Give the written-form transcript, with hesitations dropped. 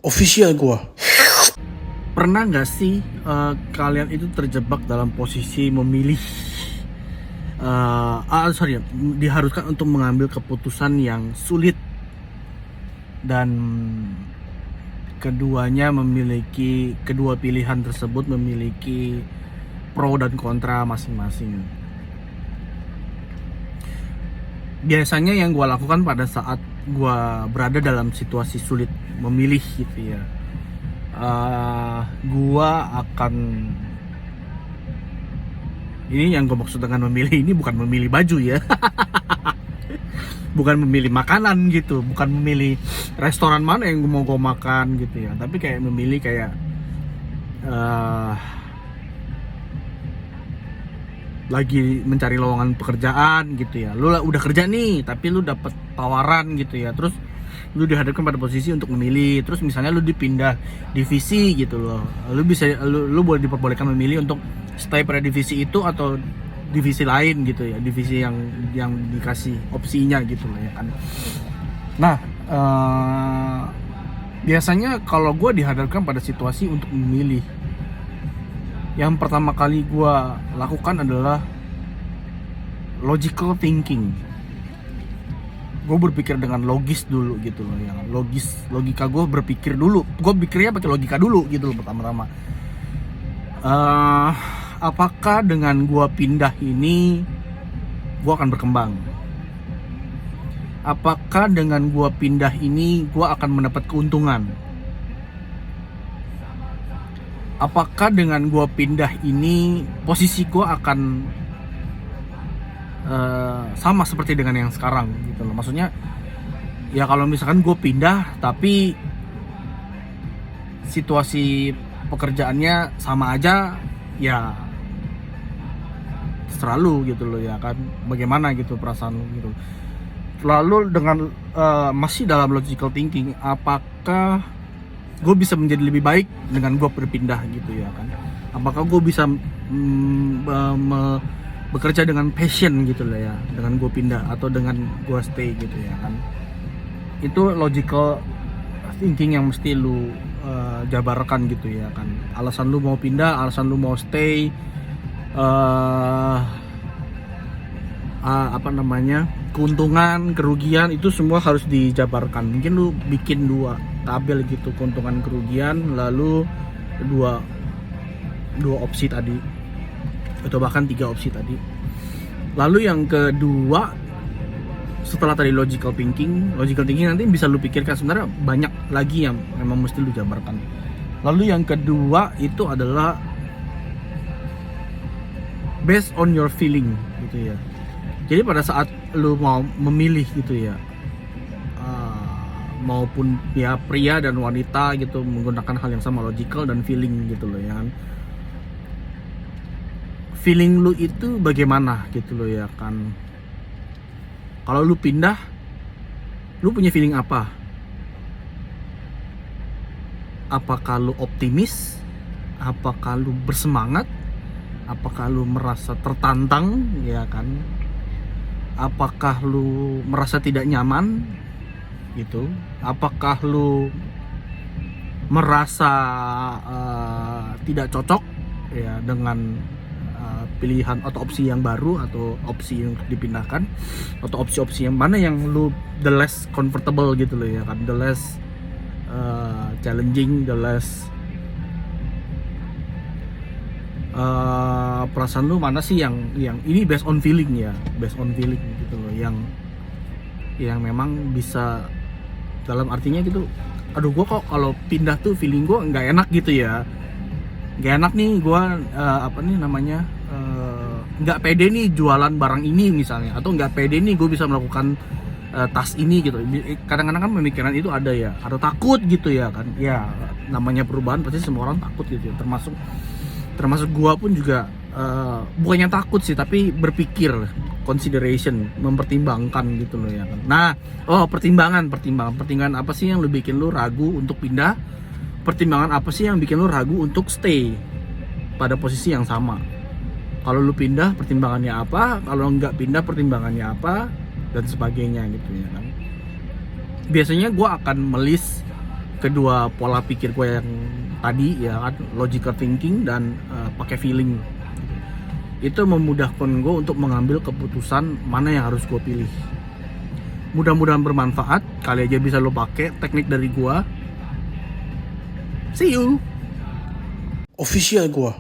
official gua. Pernah nggak sih kalian itu terjebak dalam posisi memilih diharuskan untuk mengambil keputusan yang sulit dan kedua pilihan tersebut memiliki pro dan kontra masing-masing. Biasanya yang gue lakukan pada saat gue berada dalam situasi sulit memilih gitu ya, gue akan, ini yang gue maksud dengan memilih ini bukan memilih baju ya bukan memilih makanan gitu, bukan memilih restoran mana yang mau gue makan gitu ya, tapi kayak memilih kayak lagi mencari lowongan pekerjaan gitu ya. Lu udah kerja nih tapi lu dapet tawaran gitu ya, terus lu dihadapkan pada posisi untuk memilih. Terus misalnya lu dipindah divisi gitu loh, lu boleh diperbolehkan memilih untuk stay pada divisi itu atau divisi lain gitu ya, divisi yang dikasih opsinya gitu loh ya kan. Nah biasanya kalau gue dihadapkan pada situasi untuk memilih, yang pertama kali gue lakukan adalah logical thinking. Gue berpikir dengan logis dulu gitu loh ya. Logika gue berpikir dulu. Gue pikirnya pakai logika dulu gitu loh pertama-tama. Apakah dengan gue pindah ini gue akan berkembang? Apakah dengan gue pindah ini gue akan mendapat keuntungan? Apakah dengan gue pindah ini posisi gue akan sama seperti dengan yang sekarang gitu loh. Maksudnya ya kalau misalkan gue pindah tapi situasi pekerjaannya sama aja, ya terserah lu gitu loh ya kan, bagaimana gitu perasaan lu gitu. Lalu dengan masih dalam logical thinking, apakah gue bisa menjadi lebih baik dengan gue berpindah gitu ya kan? Apakah gue bisa bekerja dengan passion gitu lah ya dengan gue pindah atau dengan gue stay gitu ya kan? Itu logical thinking yang mesti lu jabarkan gitu ya kan. Alasan lu mau pindah, alasan lu mau stay, keuntungan, kerugian, itu semua harus dijabarkan. Mungkin lu bikin 2 tabel gitu, keuntungan, kerugian, lalu dua opsi tadi atau bahkan 3 opsi tadi. Lalu yang kedua, setelah tadi logical thinking nanti bisa lu pikirkan, sebenarnya banyak lagi yang memang mesti lu jabarkan. Lalu yang kedua itu adalah based on your feeling gitu ya. Jadi pada saat lu mau memilih gitu ya, maupun ya pria dan wanita gitu menggunakan hal yang sama, logical dan feeling gitu loh ya kan. Feeling lu itu bagaimana gitu loh ya kan. Kalau lu pindah, lu punya feeling apa? Apakah lu optimis? Apakah lu bersemangat? Apakah lu merasa tertantang ya kan? Apakah lu merasa tidak nyaman gitu? Apakah lu merasa tidak cocok ya dengan pilihan atau opsi yang baru atau opsi yang dipindahkan, atau opsi-opsi yang mana yang lu the less comfortable gitu loh ya kan, the less challenging, the less perasaan lu mana sih yang ini based on feeling gitu loh, yang memang bisa dalam artinya gitu, aduh gue kok kalau pindah tuh feeling gue nggak enak gitu ya, nggak enak nih gue nggak pede nih jualan barang ini misalnya, atau nggak pede nih gue bisa melakukan tas ini gitu. Kadang-kadang kan pemikiran itu ada ya, ada takut gitu ya kan, ya namanya perubahan pasti semua orang takut gitu ya, termasuk gua pun juga bukannya takut sih, tapi berpikir, consideration, mempertimbangkan gitu loh ya kan. Nah, pertimbangan apa sih yang lu bikin lu ragu untuk pindah? Pertimbangan apa sih yang bikin lu ragu untuk stay pada posisi yang sama? Kalau lu pindah pertimbangannya apa? Kalau nggak pindah pertimbangannya apa? Dan sebagainya gitu ya kan. Biasanya gua akan melis kedua pola pikir gue yang tadi ya kan, logical thinking dan pakai feeling. Itu memudahkan gue untuk mengambil keputusan mana yang harus gue pilih. Mudah-mudahan bermanfaat, kali aja bisa lo pakai teknik dari gue. See you. Official gue.